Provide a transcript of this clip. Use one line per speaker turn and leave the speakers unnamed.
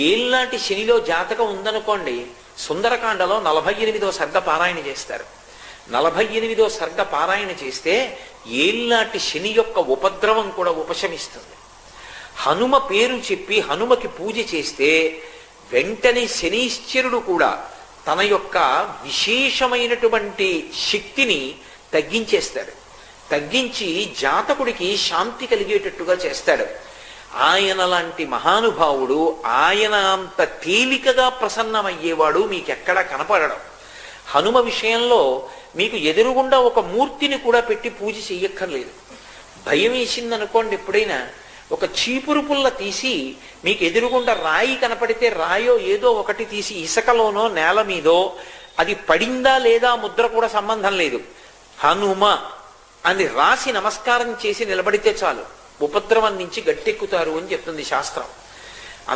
ఏళ్ళనాటి శనిలో జాతకం ఉందనుకోండి, సుందరకాండలో 48వ సర్గ పారాయణ చేస్తారు. 48వ సర్గ పారాయణ చేస్తే ఏళ్ళనాటి శని యొక్క ఉపద్రవం కూడా ఉపశమిస్తుంది. హనుమ పేరు చెప్పి హనుమకి పూజ చేస్తే వెంటనే శనీశ్వరుడు కూడా తన యొక్క విశేషమైనటువంటి శక్తిని తగ్గించేస్తాడు. తగ్గించి జాతకుడికి శాంతి కలిగేటట్టుగా చేస్తాడు. ఆయన లాంటి మహానుభావుడు, ఆయన అంత తేలికగా ప్రసన్నమయ్యేవాడు మీకెక్కడా కనపడడం. హనుమ విషయంలో మీకు ఎదురుగుండా ఒక మూర్తిని కూడా పెట్టి పూజ చెయ్యక్కర్లేదు. భయం వేసిందనుకోండి, ఎప్పుడైనా ఒక చీపురు పుల్ల తీసి మీకు ఎదురుగుండా రాయి కనపడితే రాయో ఏదో ఒకటి తీసి ఇసుకలోనో నేల మీదో అది పడిందా లేదా ముద్ర కూడా సంబంధం లేదు, హనుమ అని రాసి నమస్కారం చేసి నిలబడితే చాలు, ఉపద్రవం నుంచి గట్టెక్కుతారు అని చెప్తుంది శాస్త్రం.